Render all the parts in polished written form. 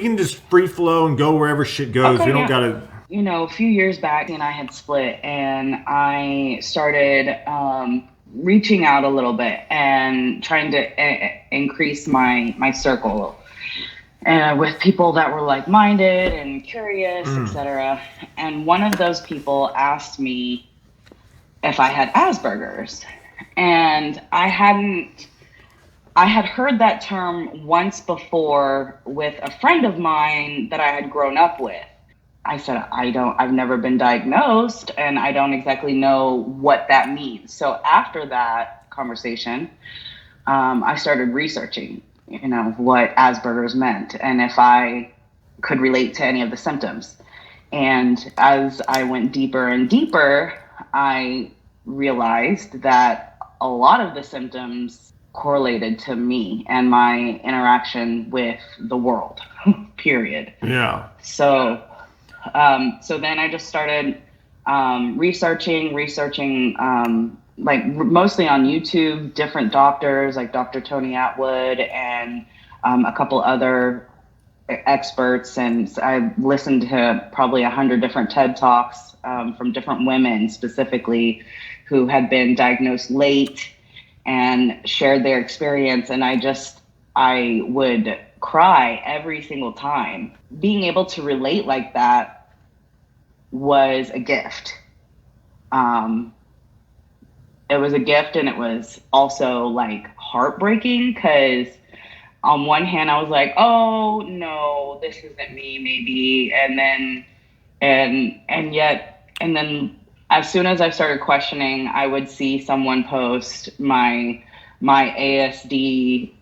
can just free flow and go wherever shit goes. Okay, We don't yeah. gotta. A few years back, and I had split, and I started reaching out a little bit and trying to increase my circle with people that were like-minded and curious, etc. And one of those people asked me if I had Asperger's, and I had heard that term once before with a friend of mine that I had grown up with. I said, I've never been diagnosed and I don't exactly know what that means. So after that conversation, I started researching, what Asperger's meant and if I could relate to any of the symptoms. And as I went deeper and deeper, I realized that a lot of the symptoms correlated to me and my interaction with the world, period. Yeah. So then I just started researching, mostly on YouTube, different doctors like Dr. Tony Atwood and a couple other experts. And I listened to probably 100 different TED Talks from different women specifically who had been diagnosed late and shared their experience. And I would cry every single time. Being able to relate like that was a gift. It was a gift, and it was also like heartbreaking because on one hand I was like, oh no, this isn't me, maybe. And then as soon as I started questioning, I would see someone post my ASD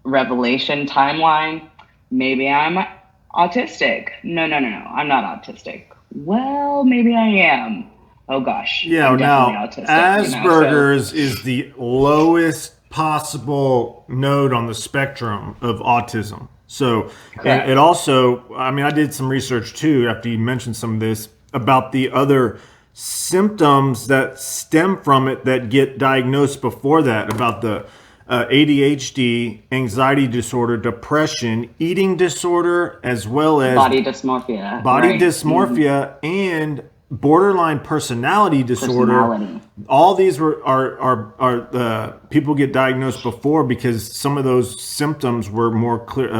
revelation timeline. Maybe I'm autistic. No, I'm not autistic. Well, maybe I am. Oh gosh, Yeah. I'm definitely Now, autistic. Asperger's is the lowest possible node on the spectrum of autism. So, and it Correct. also, I mean, I did some research too after you mentioned some of this about the other symptoms that stem from it that get diagnosed before that, about the ADHD, anxiety disorder, depression, eating disorder, as well as Body dysmorphia. body Right. dysmorphia and borderline personality disorder. Personality. All these are people get diagnosed before because some of those symptoms were more clear.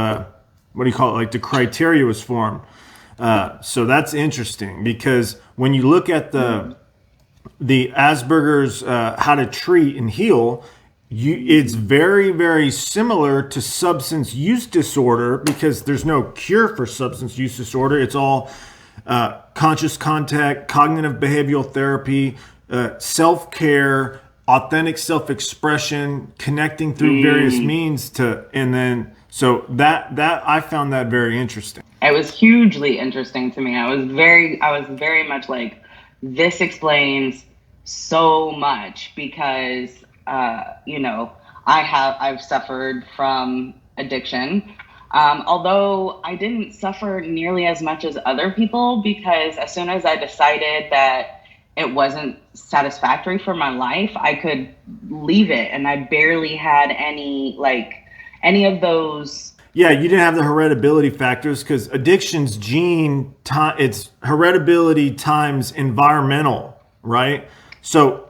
What do you call it? Like the criteria was formed. So that's interesting because when you look at the Asperger's, how to treat and heal, it's very, very similar to substance use disorder because there's no cure for substance use disorder. It's all conscious contact, cognitive behavioral therapy, self-care, authentic self-expression, connecting through various means so that I found that very interesting. It was hugely interesting to me. I was very much like, this explains so much because I've suffered from addiction. Although I didn't suffer nearly as much as other people, because as soon as I decided that it wasn't satisfactory for my life, I could leave it. And I barely had any of those. Yeah, you didn't have the hereditability factors because addiction's it's hereditability times environmental, right? So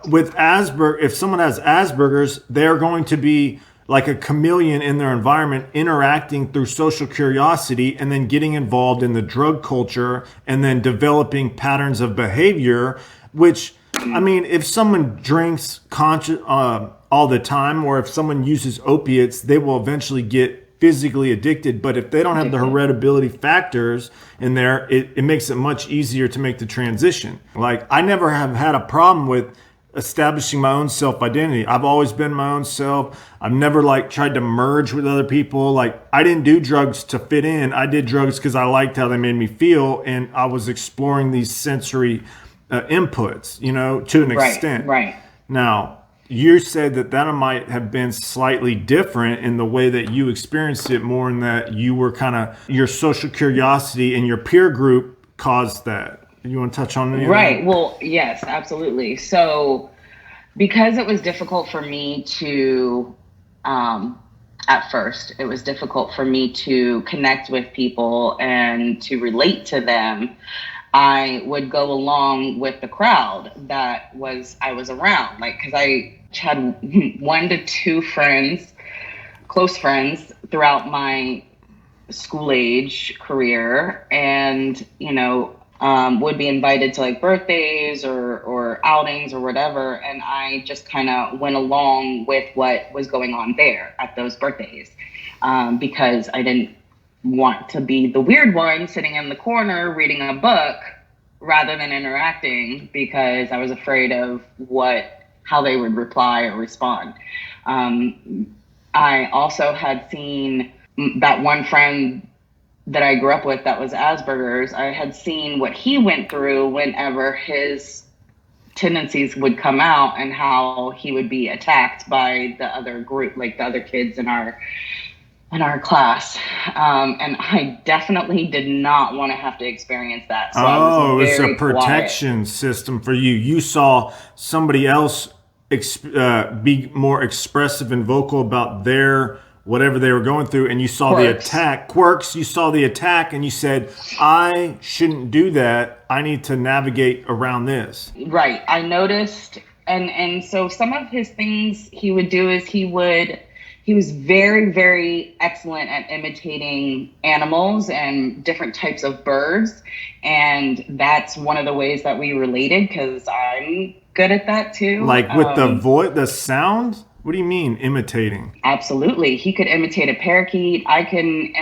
with if someone has Asperger's, they're going to be like a chameleon in their environment, interacting through social curiosity and then getting involved in the drug culture and then developing patterns of behavior, which, I mean, if someone drinks all the time, or if someone uses opiates, they will eventually get physically addicted. But if they don't have the hereditability factors in there, it makes it much easier to make the transition. Like, I never have had a problem with establishing my own self-identity. I've always been my own self. I've never tried to merge with other people. Like, I didn't do drugs to fit in. I did drugs because I liked how they made me feel, and I was exploring these sensory inputs, to an extent. Right. Now, you said that might have been slightly different in the way that you experienced it, more in that you were your social curiosity and your peer group caused that. You want to touch on any of that? Right. Well, yes, absolutely. So because it was difficult for me to at first. It was difficult for me to connect with people and to relate to them. I would go along with the crowd that I was around, like, because I had 1 to 2 friends, close friends, throughout my school age career, and would be invited to like birthdays or outings or whatever, and I just kind of went along with what was going on there at those birthdays, because I didn't want to be the weird one sitting in the corner reading a book rather than interacting, because I was afraid of how they would reply or respond. I also had seen that one friend that I grew up with that was Asperger's. I had seen what he went through whenever his tendencies would come out, and how he would be attacked by the other group, like the other kids in our class. And I definitely did not want to have to experience that. So I Oh, was it's a very protection quiet. system for you. You saw somebody else be more expressive and vocal about their whatever they were going through, and you saw the Quirks. attack, quirks. You saw the attack, and you said, "I shouldn't do that. I need to navigate around this." Right. I noticed, and so some of his things he would do is he was very, very excellent at imitating animals and different types of birds. And that's one of the ways that we related, because I'm good at that too. Like with the voice, the sound. What do you mean imitating? Absolutely. He could imitate a parakeet. I can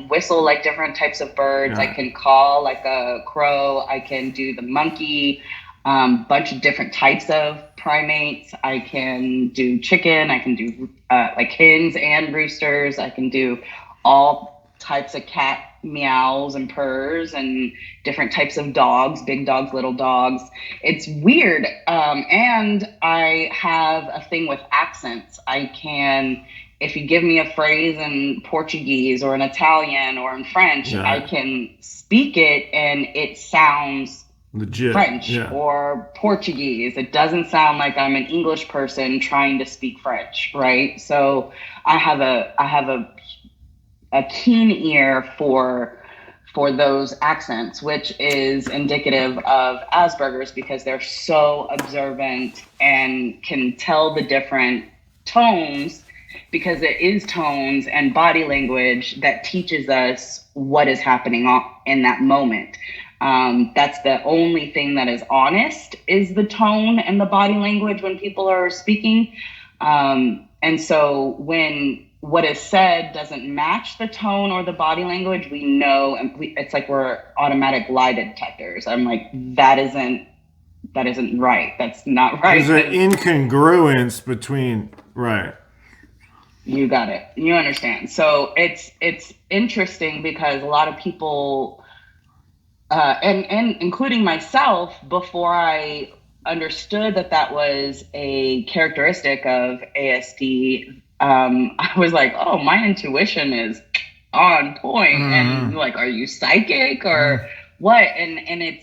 whistle like different types of birds. I Yeah. can call like a crow. I can do the monkey, bunch of different types of primates. I can do chicken. I can do like hens and roosters. I can do all types of cat meows and purrs, and different types of dogs, big dogs, little dogs. It's weird. And I have a thing with accents. If you give me a phrase in Portuguese or in Italian or in French, I Yeah. can speak it and it sounds Legit. French Yeah. or Portuguese. It doesn't sound like I'm an English person trying to speak French, right? So I have a keen ear for those accents, which is indicative of Asperger's, because they're so observant and can tell the different tones, because it is tones and body language that teaches us what is happening in that moment. That's the only thing that is honest, is the tone and the body language when people are speaking. And so when what is said doesn't match the tone or the body language, we know, and it's like we're automatic lie detectors. I'm like, that isn't right. That's not There's right. an incongruence between right. You got it. You understand. So it's interesting, because a lot of people, and including myself, before I understood that was a characteristic of ASD, I was like, oh, my intuition is on point. And like, are you psychic or what? And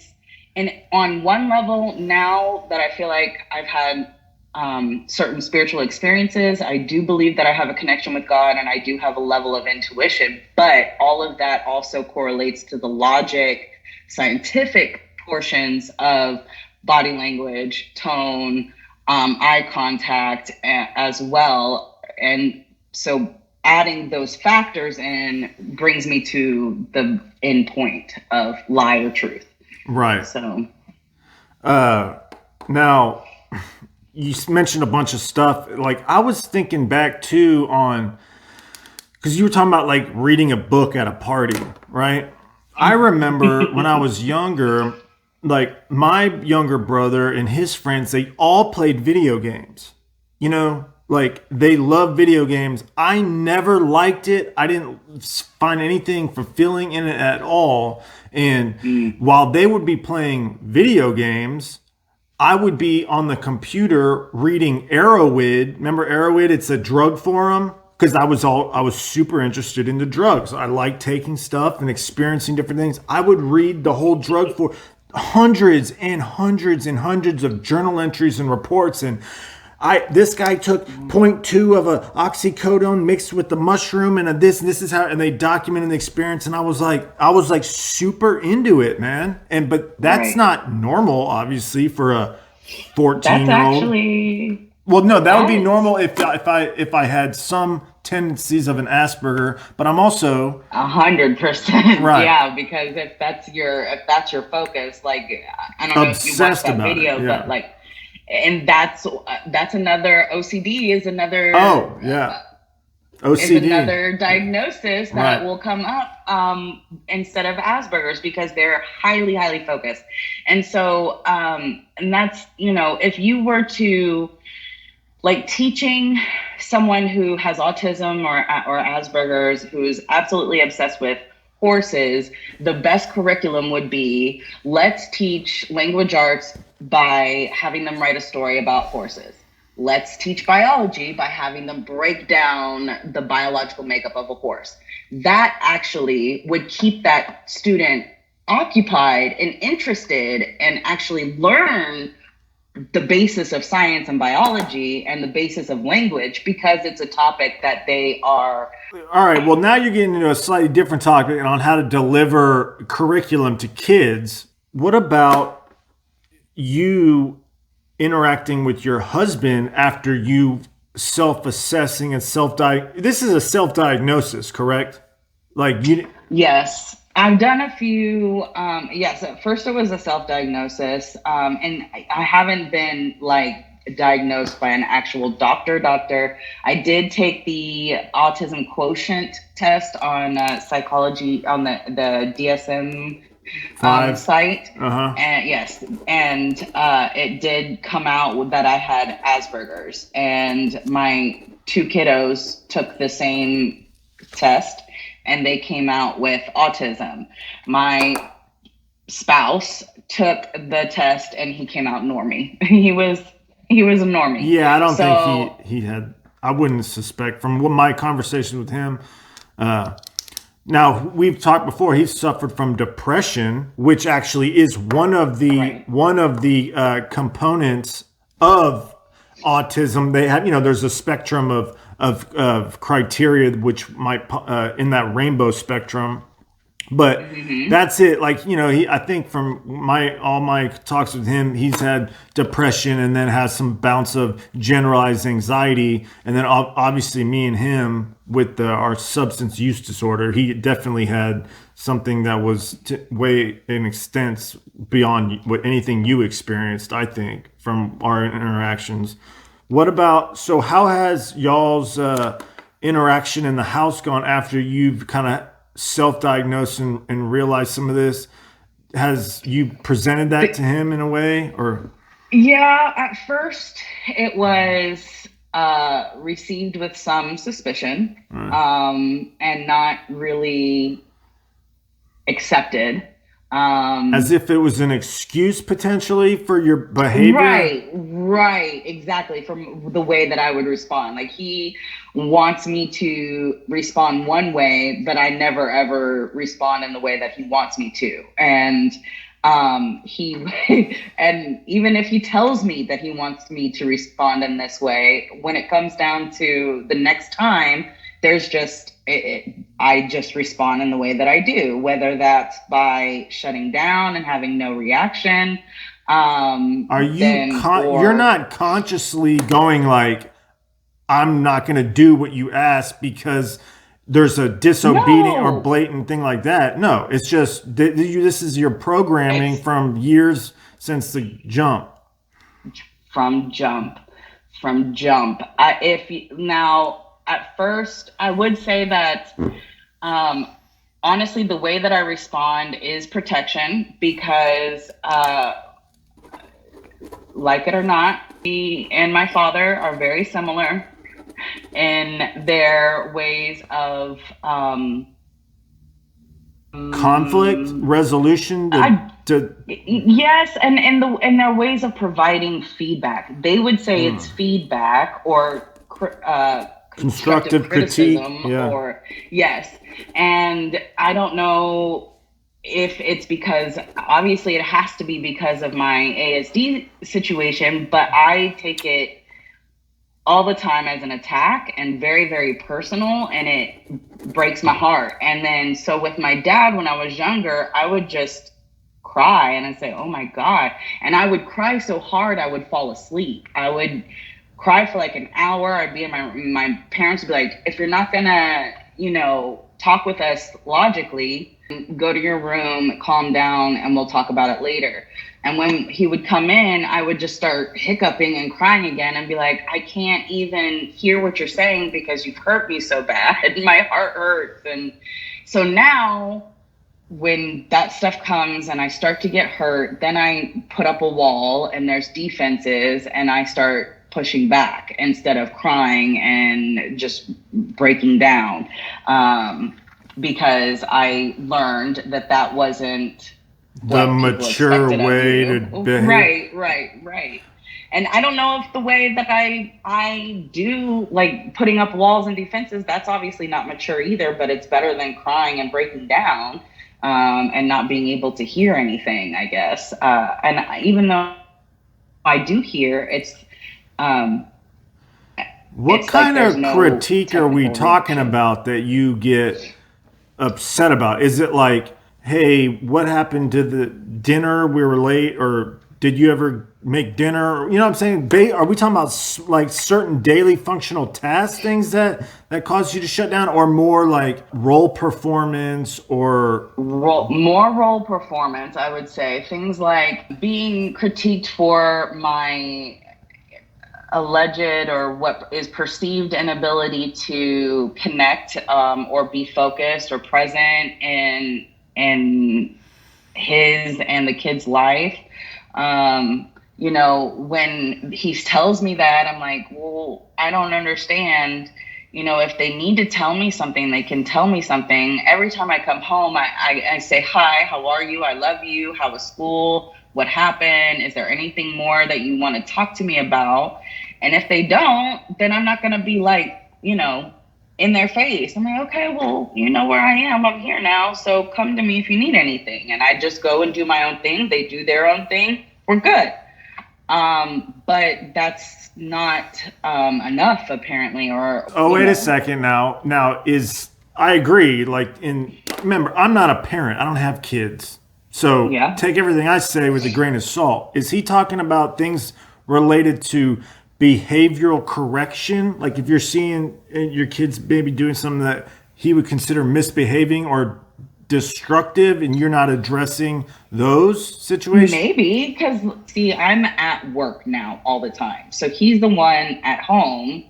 on one level, now that I feel like I've had certain spiritual experiences, I do believe that I have a connection with God, and I do have a level of intuition. But all of that also correlates to the logic, scientific portions of body language, tone, eye contact as well. And so adding those factors in brings me to the end point of lie or truth. Right. So Now, you mentioned a bunch of stuff. Like I was thinking back too on because you were talking about like reading a book at a party, right? I remember when I was younger, like my younger brother and his friends, they all played video games. You know, like they love video games. I never liked it. I didn't find anything fulfilling in it at all. And while they would be playing video games, I would be on the computer reading Arrowid. Remember Arrowid? It's a drug forum because I was super interested in the drugs. I like taking stuff and experiencing different things. I would read the whole drug for hundreds and hundreds and hundreds of journal entries and reports, and this guy took .2 of a oxycodone mixed with the mushroom and this is how, and they documented the experience. And I was like super into it, man. But that's Right. not normal, obviously, for a That's 14-year-old. actually Well, no, that would be that's normal if I had some tendencies of an Asperger, but I'm also 100%. right Yeah, because if that's your focus, like I don't know if you watched obsessed that about it. video, but Yeah. like, and that's another OCD Oh, yeah. is OCD. another diagnosis that Right. will come up instead of Asperger's because they're highly focused. And so and that's, if you were to like teaching someone who has autism or Asperger's who's absolutely obsessed with horses, the best curriculum would be, let's teach language arts by having them write a story about horses. Let's teach biology by having them break down the biological makeup of a horse. That actually would keep that student occupied and interested and actually learn the basis of science and biology and the basis of language because it's a topic that they are. All right. Well, now you're getting into a slightly different topic on how to deliver curriculum to kids. What about you interacting with your husband after you self-assessing and this is a self-diagnosis, correct? Like you. Yes, I've done a few. Yes, at first it was a self-diagnosis, and I haven't been like diagnosed by an actual doctor. I did take the autism quotient test on psychology on the DSM 5. site, Uh-huh. and yes, and it did come out that I had Asperger's, and my two kiddos took the same test and they came out with autism. My spouse took the test and he came out normie. He was a normie. Yeah, I don't So think he had. I wouldn't suspect from what my conversation with him. Now we've talked before. He suffered from depression, which actually is right. one of the components of autism. They have, there's a spectrum of criteria which might in that rainbow spectrum. But that's it. Like, I think from all my talks with him, he's had depression and then has some bounce of generalized anxiety. And then obviously me and him with our substance use disorder, he definitely had something that was way in extent beyond what anything you experienced, I think, from our interactions. What about, so how has y'all's interaction in the house gone after you've kind of self-diagnosed and realized some of this? Has you presented that to him in a way, or? Yeah, at first it was received with some suspicion, and not really accepted. As if it was an excuse potentially for your behavior? Right, exactly. From the way that I would respond. Like he wants me to respond one way, but I never ever respond in the way that he wants me to. And he and even if he tells me that he wants me to respond in this way, when it comes down to the next time, there's just I just respond in the way that I do, whether that's by shutting down and having no reaction. Are you Then you're or not consciously going like, I'm not going to do what you asked because there's a disobedient or No, blatant thing like that? No, it's just this is your programming it's from years since the jump. from jump, from jump. Now at first, I would say that um, honestly, the way that I respond is protection because, like it or not, he and my father are very similar in their ways of Conflict resolution I to yes, and their ways of providing feedback. They would say it's feedback or constructive constructive critique. criticism Yeah. or yes. And I don't know if it's because obviously it has to be because of my ASD situation, but I take it all the time as an attack and very, very personal, and it breaks my heart. And then so with my dad, when I was younger, I would just cry and I'd say, oh my God. And I would cry so hard I would fall asleep. I would cry for like an hour. I'd be in my parents would be like, if you're not gonna, talk with us logically, go to your room, calm down, and we'll talk about it later. And when he would come in, I would just start hiccuping and crying again and be like, I can't even hear what you're saying because you've hurt me so bad. My heart hurts. And so now when that stuff comes and I start to get hurt, then I put up a wall and there's defenses and I start pushing back instead of crying and just breaking down. Because I learned that wasn't the mature way to behave. Right. And I don't know if the way that I do, like putting up walls and defenses, that's obviously not mature either, but it's better than crying and breaking down, and not being able to hear anything, I guess. And even though I do hear, what it's kind like of no critique are we talking reaction. about that you get upset about? Is it like, hey, what happened to the dinner? We were late, or did you ever make dinner? You know what I'm saying? Are we talking about like certain daily functional task things that cause you to shut down, or more like role performance or More role performance, I would say. Things like being critiqued for my alleged or what is perceived inability to connect, or be focused or present in his and the kid's life. When he tells me that, I'm like, well, I don't understand. If they need to tell me something, they can tell me something. Every time I come home, I say, hi, how are you? I love you. How was school? What happened? Is there anything more that you want to talk to me about? And if they don't, then I'm not going to be like, in their face. I'm like, okay, well, you know where I am. I'm here now. So come to me if you need anything. And I just go and do my own thing. They do their own thing. We're good. But that's not enough, apparently. wait a second now. I agree. Remember, I'm not a parent. I don't have kids. So Yeah. take everything I say with a grain of salt. Is he talking about things related to behavioral correction? Like if you're seeing your kids maybe doing something that he would consider misbehaving or destructive and you're not addressing those situations? Maybe, because see, I'm at work now all the time. So he's the one at home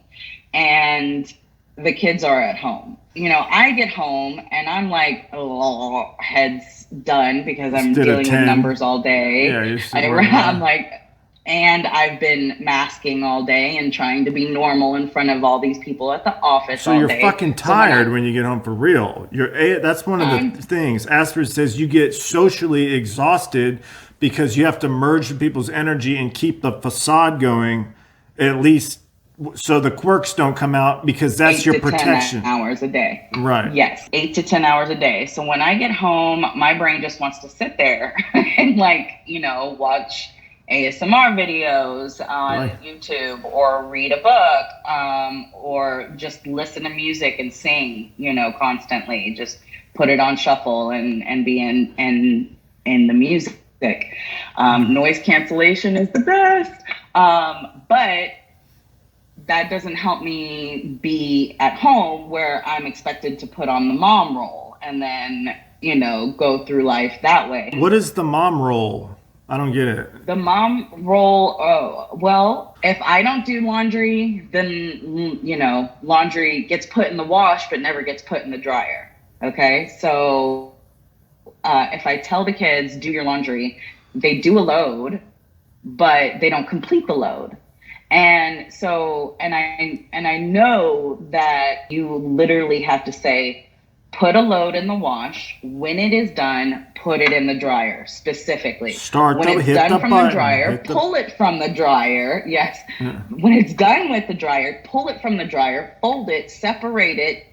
and the kids are at home. I get home and I'm like, oh, head's done because I'm Instead of dealing 10. with numbers all day. Yeah, you're still working on I'm like, and I've been masking all day and trying to be normal in front of all these people at the office So all you're day. fucking tired when you get home for real. That's one of the things. Asper says you get socially exhausted because you have to merge the people's energy and keep the facade going, at least so the quirks don't come out, because that's your protection. 10 hours a day. Right. Yes, 8 to 10 hours a day. So when I get home, my brain just wants to sit there and watch ASMR videos on YouTube or read a book, or just listen to music and sing, constantly. Just put it on shuffle and be in the music. Noise cancellation is the best. But that doesn't help me be at home where I'm expected to put on the mom role and then, go through life that way. What is the mom role? I don't get it. The mom role, well, if I don't do laundry, then, laundry gets put in the wash but never gets put in the dryer. Okay? So if I tell the kids, do your laundry, they do a load, but they don't complete the load. And so, and I know that you literally have to say, put a load in the wash. When it is done, put it in the dryer specifically. When it's done from the dryer, pull it from the dryer. Yes. Yeah. When it's done with the dryer, pull it from the dryer, fold it, separate it,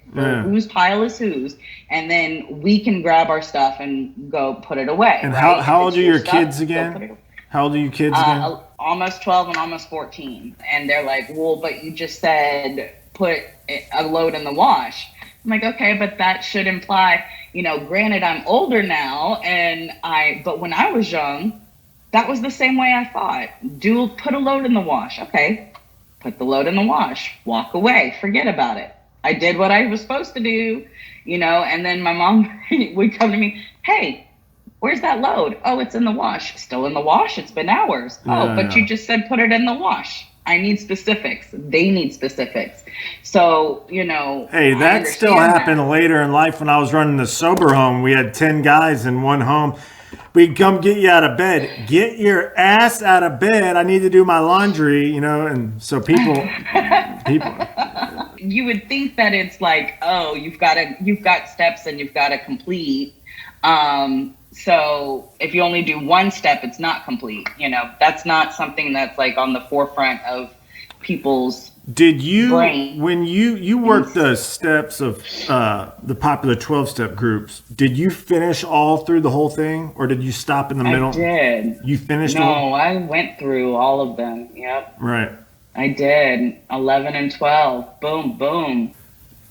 whose pile is whose, and then we can grab our stuff and go put it away. And right? how old are your kids again? How old are you kids again? Almost 12 and almost 14. And they're like, well, but you just said put a load in the wash. I'm like, okay, but that should imply, granted I'm older now but when I was young, that was the same way I thought. Put a load in the wash. Okay, put the load in the wash, walk away, forget about it. I did what I was supposed to do, and then my mom would come to me, hey, where's that load? Oh, it's in the wash. Still in the wash? It's been hours. Oh, but you just said put it in the wash. I need specifics. They need specifics. So, Hey, that still happened later in life when I was running the sober home. We had 10 guys in one home. We'd come get you out of bed. Get your ass out of bed. I need to do my laundry, and so people you would think that it's like, oh, you've got steps and you've got to complete. So if you only do one step, it's not complete. That's not something that's like on the forefront of people's Did you, brain. when you worked the steps of the popular 12-step groups, did you finish all through the whole thing, or did you stop in the middle? I did. You finished No, I went through all of them. Yep. Right. I did. 11 and 12. Boom, boom.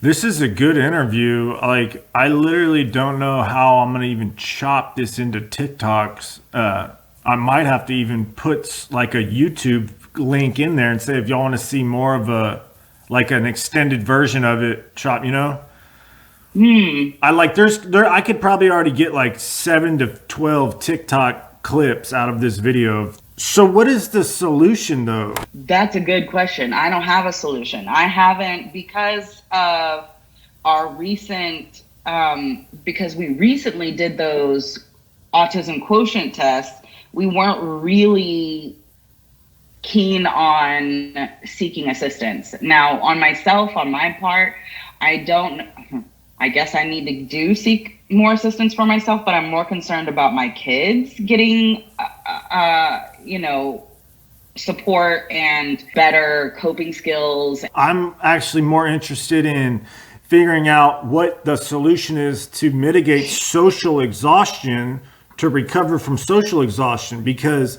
This is a good interview. Like, I literally don't know how I'm going to even chop this into TikToks. I might have to even put like a YouTube link in there and say, if y'all want to see more of an extended version of it, chop, I like, I could probably already get like 7 to 12 TikTok clips out of this video. So what is the solution though? That's a good question. I don't have a solution. I haven't, because of our recent, because we recently did those autism quotient tests, we weren't really keen on seeking assistance. Now, on myself, on my part, I guess I need to seek more assistance for myself, but I'm more concerned about my kids getting, support and better coping skills. I'm actually more interested in figuring out what the solution is to mitigate social exhaustion, to recover from social exhaustion, because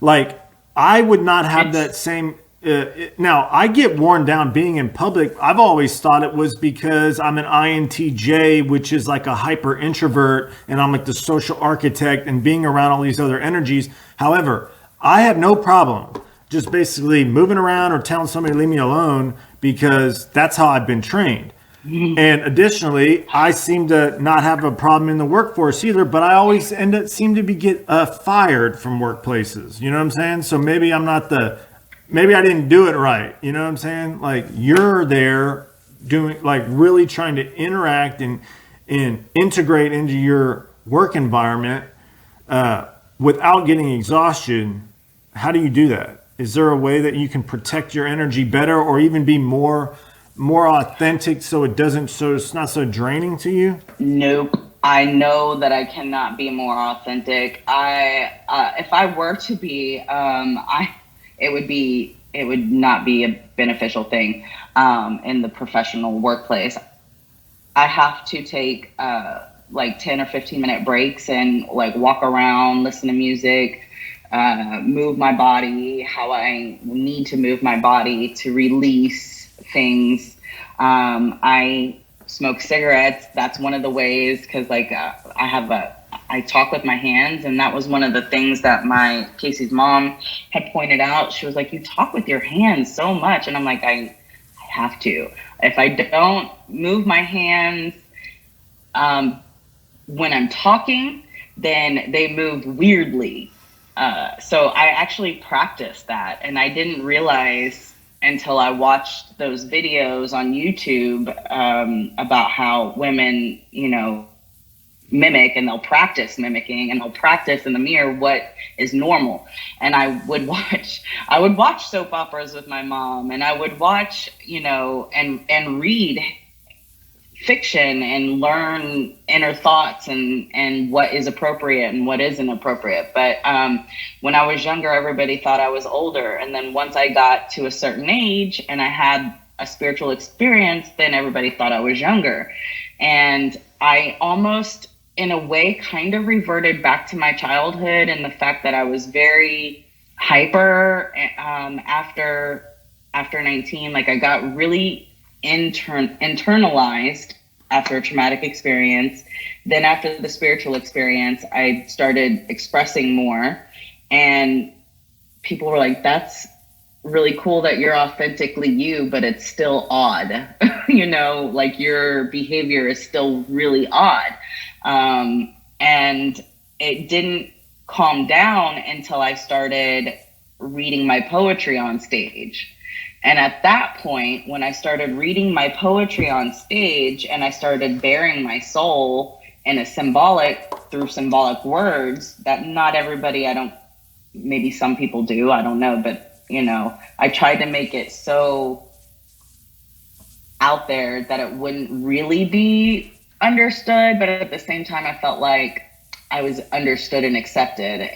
like I would not have that same now I get worn down being in public. I've always thought it was because I'm an INTJ, which is like a hyper introvert, and I'm like the social architect and being around all these other energies. However, I have no problem just basically moving around or telling somebody to leave me alone, because that's how I've been trained. And additionally, I seem to not have a problem in the workforce either, but I always seem to be get fired from workplaces. You know what I'm saying? So maybe maybe I didn't do it right. You know what I'm saying? Like, you're there doing, like, really trying to interact and integrate into your work environment without getting exhaustion. How do you do that? Is there a way that you can protect your energy better, or even be more authentic, so it's not so draining to you? Nope. I know that I cannot be more authentic. If I were to be, it would not be a beneficial thing in the professional workplace. I have to take like 10 or 15-minute breaks and like walk around, listen to music, move my body how I need to move my body to release things. I smoke cigarettes. That's one of the ways, because like I talk with my hands, and that was one of the things that Casey's mom had pointed out. She was like, you talk with your hands so much. And I'm like, I have to. If I don't move my hands when I'm talking, then they move weirdly. So I actually practiced that, and I didn't realize until I watched those videos on YouTube about how women, mimic, and they'll practice mimicking, and they'll practice in the mirror what is normal. And I would watch soap operas with my mom, and I would watch, and read fiction and learn inner thoughts and what is appropriate and what isn't appropriate. But when I was younger, everybody thought I was older. And then once I got to a certain age and I had a spiritual experience, then everybody thought I was younger. And I almost in a way, kind of reverted back to my childhood and the fact that I was very hyper after 19. Like, I got really internalized after a traumatic experience. Then after the spiritual experience, I started expressing more, and people were like, that's really cool that you're authentically you, but it's still odd. Like, your behavior is still really odd. And it didn't calm down until I started reading my poetry on stage. And at that point, when I started reading my poetry on stage and I started bearing my soul in through symbolic words that not everybody, maybe some people do, I don't know, but I tried to make it so out there that it wouldn't really be understood, but at the same time, I felt like I was understood and accepted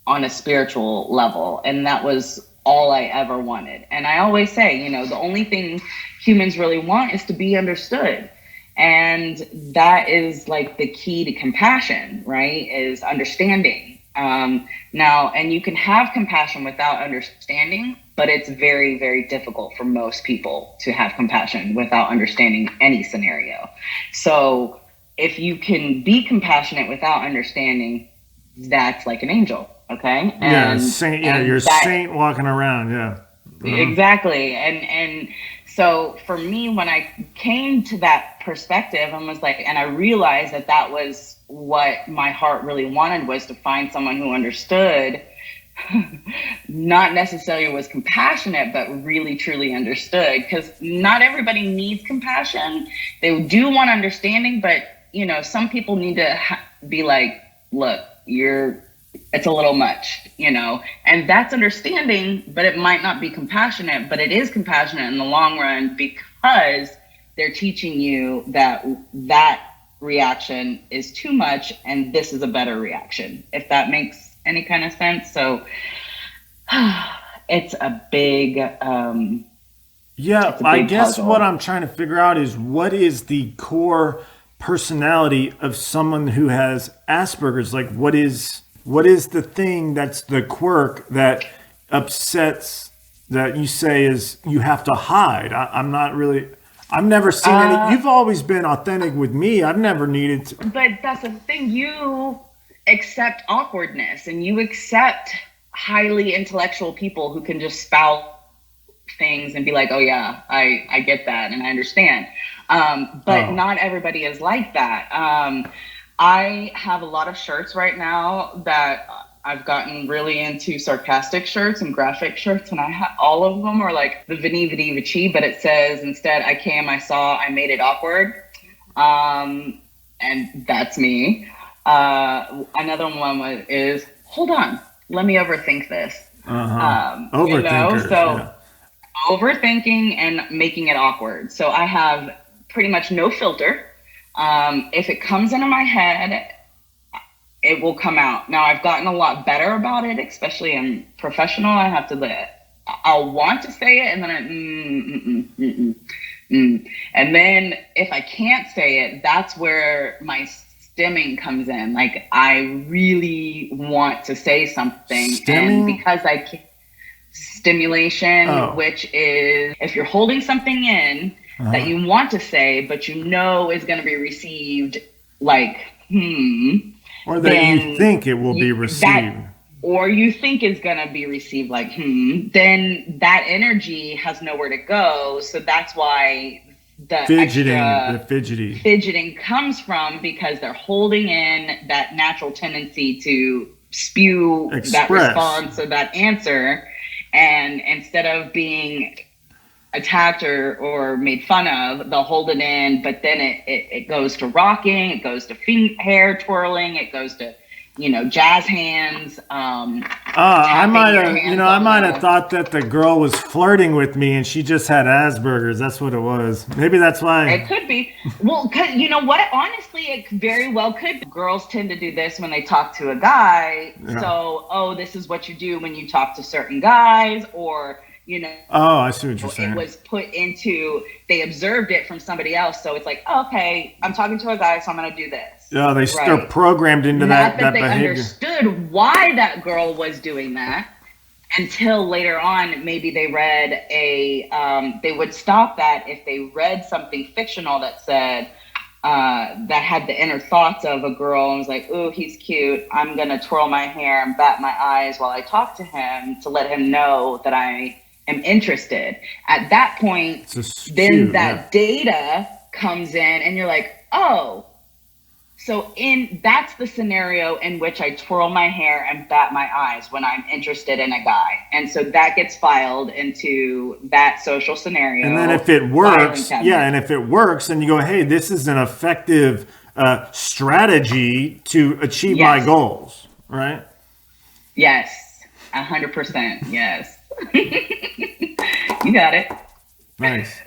on a spiritual level. And that was all I ever wanted. And I always say, the only thing humans really want is to be understood. And that is like the key to compassion, right? Is understanding. Now, and you can have compassion without understanding, but it's very, very difficult for most people to have compassion without understanding any scenario. So if you can be compassionate without understanding, that's like an angel. Okay. And, saint. Yeah, you're a saint walking around. Yeah. Exactly. And so for me, when I came to that perspective and I realized that was what my heart really wanted, was to find someone who understood, not necessarily was compassionate, but really truly understood. Because not everybody needs compassion. They do want understanding, but some people need to be like, look, it's a little much, and that's understanding, but it might not be compassionate, but it is compassionate in the long run, because they're teaching you that reaction is too much and this is a better reaction, if that makes any kind of sense. So it's a big I guess puzzle. What I'm trying to figure out is, what is the core personality of someone who has Asperger's? Like, what is the thing that's the quirk that upsets, that you say is you have to hide? I've never seen any. You've always been authentic with me. I've never needed to. But that's the thing. You accept awkwardness, and you accept highly intellectual people who can just spout things and be like, oh yeah, I get that and I understand. But not everybody is like that. I have a lot of shirts right now that I've gotten really into, sarcastic shirts and graphic shirts, and all of them are like the Vini Vidi Vici, but it says instead, I came, I saw, I made it awkward. And that's me. Another one is, hold on, let me overthink this. Overthinkers, overthinking and making it awkward. So I have pretty much no filter. If it comes into my head, it will come out. Now, I've gotten a lot better about it, especially in professional. I have to I'll want to say it, and then and then if I can't say it, that's where my stimming comes in. Like, I really want to say something, Stimming? and because I can't, stimulation, which is if you're holding something in that you want to say, but is going to be received like, or that you think it will be received. Or you think is going to be received like, then that energy has nowhere to go. So that's why the fidgeting comes from, because they're holding in that natural tendency to spew that response or that answer. And instead of being attacked or made fun of, they'll hold it in, but then it goes to rocking, it goes to hair twirling, it goes to, jazz hands. I might have thought that the girl was flirting with me and she just had Asperger's. That's what it was. Maybe that's why. It could be. Well, cause you know what? Honestly, it very well could be. Girls tend to do this when they talk to a guy. Yeah. So, this is what you do when you talk to certain guys, or, I see what you're saying. It was put into, they observed it from somebody else. So it's like, okay, I'm talking to a guy, so I'm going to do this. Yeah, they're Right. programmed into Not that that they behavior. understood why that girl was doing that until later on. Maybe they read they would stop that if they read something fictional that said, that had the inner thoughts of a girl and was like, "Ooh, he's cute. I'm going to twirl my hair and bat my eyes while I talk to him to let him know that I am interested." At that point, then that data comes in and you're like, "Oh, so that's the scenario in which I twirl my hair and bat my eyes when I'm interested in a guy." And so that gets filed into that social scenario. And then if it works, and if it works, then you go, hey, this is an effective strategy to achieve my goals, right? Yes, 100%. Yes. You got it. Nice.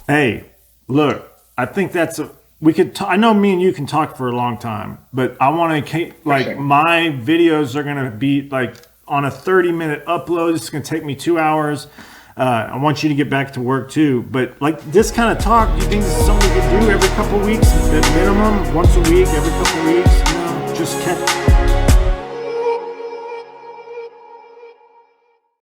Hey, look, I think I know me and you can talk for a long time, but I want to my videos are going to be like on a 30-minute upload. It's going to take me 2 hours. I want you to get back to work too, but like this kind of talk, do you think this is something we could do every couple of weeks at minimum, once a week, every couple of weeks, just catch